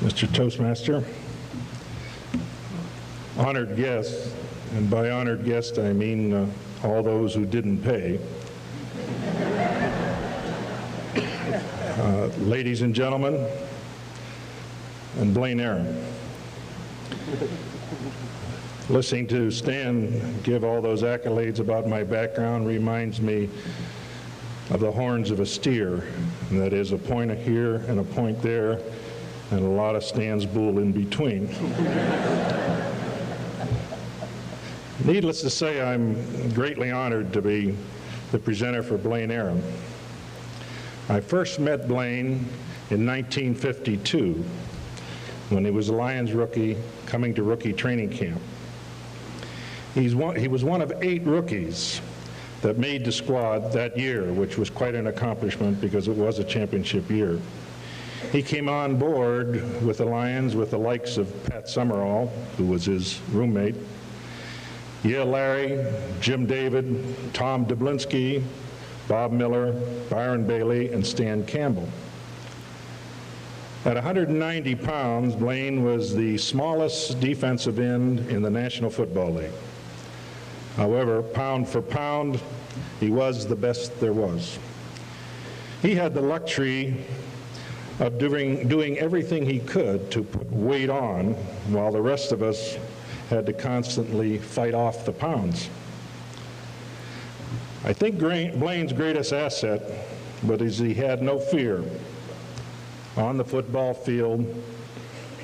Mr. Toastmaster, honored guests, and by honored guest I mean all those who didn't pay, ladies and gentlemen, and Blaine Earon. Listening to Stan give all those accolades about my background reminds me of the horns of a steer, and that is a point here and a point there, and a lot of Stan's bull in between. Needless to say, I'm greatly honored to be the presenter for Blaine Earon. I first met Blaine in 1952 when he was a Lions rookie coming to rookie training camp. He was one of 8 rookies that made the squad that year, which was quite an accomplishment because it was a championship year. He came on board with the Lions with the likes of Pat Summerall, who was his roommate, Yale Larry, Jim David, Tom Dublinsky, Bob Miller, Byron Bailey, and Stan Campbell. At 190 pounds, Blaine was the smallest defensive end in the National Football League. However, pound for pound, he was the best there was. He had the luxury of doing everything he could to put weight on, while the rest of us had to constantly fight off the pounds. I think Blaine's greatest asset was he had no fear on the football field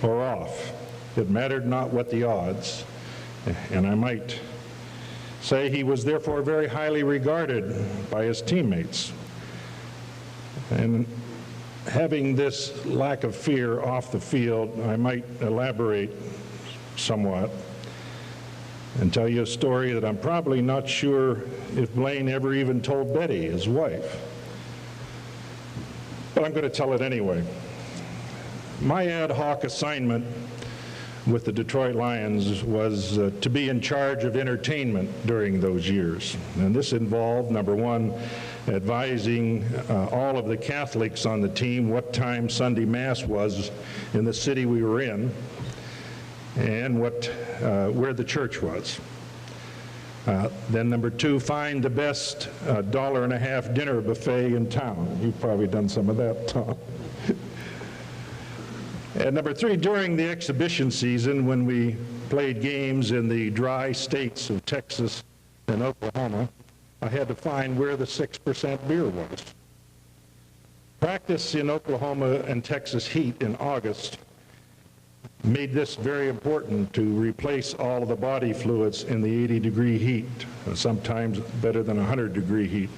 or off. It mattered not what the odds, and I might say he was therefore very highly regarded by his teammates. And having this lack of fear off the field, I might elaborate somewhat and tell you a story that I'm probably not sure if Blaine ever even told Betty, his wife. But I'm going to tell it anyway. My ad hoc assignment with the Detroit Lions was to be in charge of entertainment during those years. And this involved, number one, advising all of the Catholics on the team what time Sunday Mass was in the city we were in, and where the church was. Then number two, find the best $1.50 dinner buffet in town. You've probably done some of that, Tom. And number three, during the exhibition season, when we played games in the dry states of Texas and Oklahoma, I had to find where the 6% beer was. Practice in Oklahoma and Texas heat in August made this very important to replace all of the body fluids in the 80-degree heat, sometimes better than 100-degree heat.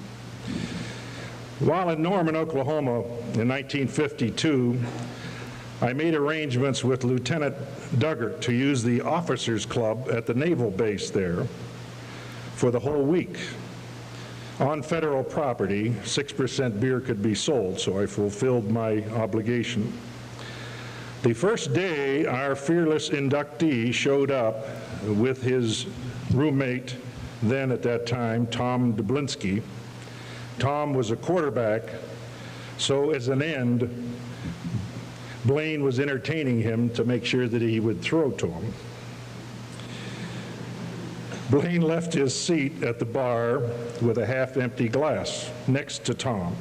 While in Norman, Oklahoma in 1952, I made arrangements with Lieutenant Duggart to use the officers' club at the naval base there for the whole week. On federal property, 6% beer could be sold, so I fulfilled my obligation. The first day, our fearless inductee showed up with his roommate, then at that time, Tom Dublinsky. Tom was a quarterback, so as an end, Blaine was entertaining him to make sure that he would throw to him. Blaine left his seat at the bar with a half-empty glass next to Tom.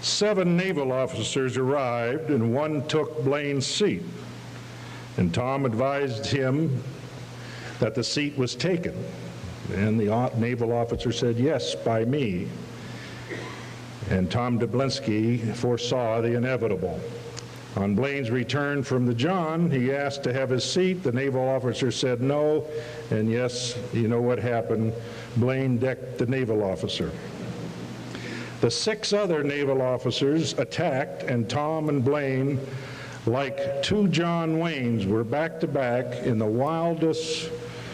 7 naval officers arrived, and one took Blaine's seat. And Tom advised him that the seat was taken. And the naval officer said, "Yes, by me." And Tom Dublinsky foresaw the inevitable. On Blaine's return from the John, he asked to have his seat. The naval officer said no, and yes, you know what happened. Blaine decked the naval officer. The 6 other naval officers attacked, and Tom and Blaine, like 2 John Waynes, were back-to-back in the wildest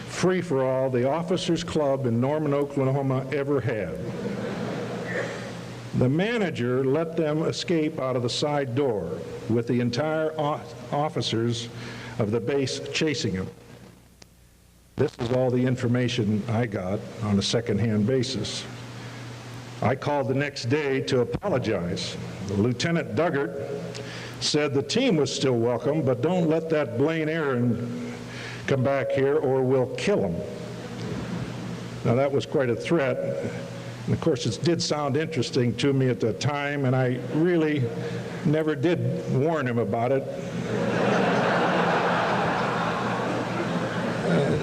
free-for-all the officers' club in Norman, Oklahoma ever had. The manager let them escape out of the side door with the entire officers of the base chasing them. This is all the information I got on a second-hand basis. I called the next day to apologize. Lieutenant Duggart said the team was still welcome, but don't let that Blaine Earon come back here or we'll kill him. Now that was quite a threat. And of course, it did sound interesting to me at the time, and I really never did warn him about it.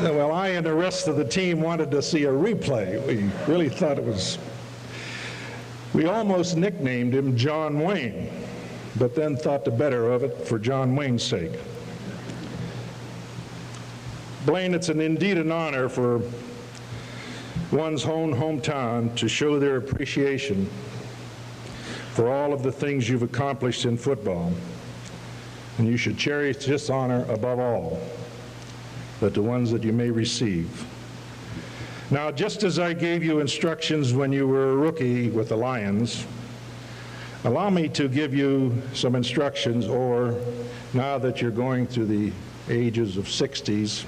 Well, I and the rest of the team wanted to see a replay. We really thought it was... We almost nicknamed him John Wayne, but then thought the better of it for John Wayne's sake. Blaine, it's indeed an honor for one's own hometown to show their appreciation for all of the things you've accomplished in football. And you should cherish this honor above all, but the ones that you may receive. Now, just as I gave you instructions when you were a rookie with the Lions, allow me to give you some instructions, or now that you're going through the ages of 60s,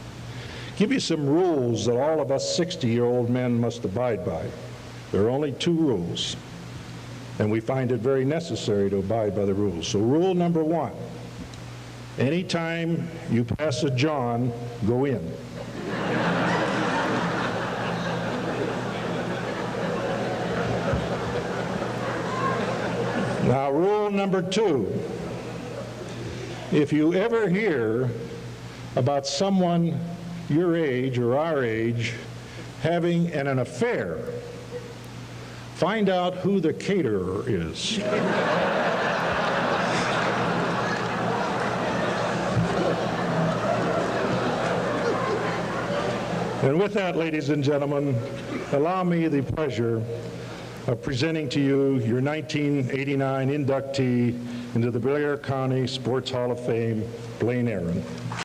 give you some rules that all of us 60-year-old men must abide by. There are only 2 rules, and we find it very necessary to abide by the rules. So rule number 1, anytime you pass a John, go in. Now, rule number 2, if you ever hear about someone your age or our age having an affair, find out who the caterer is. And with that, ladies and gentlemen, allow me the pleasure of presenting to you your 1989 inductee into the Blair County Sports Hall of Fame, Blaine Earon.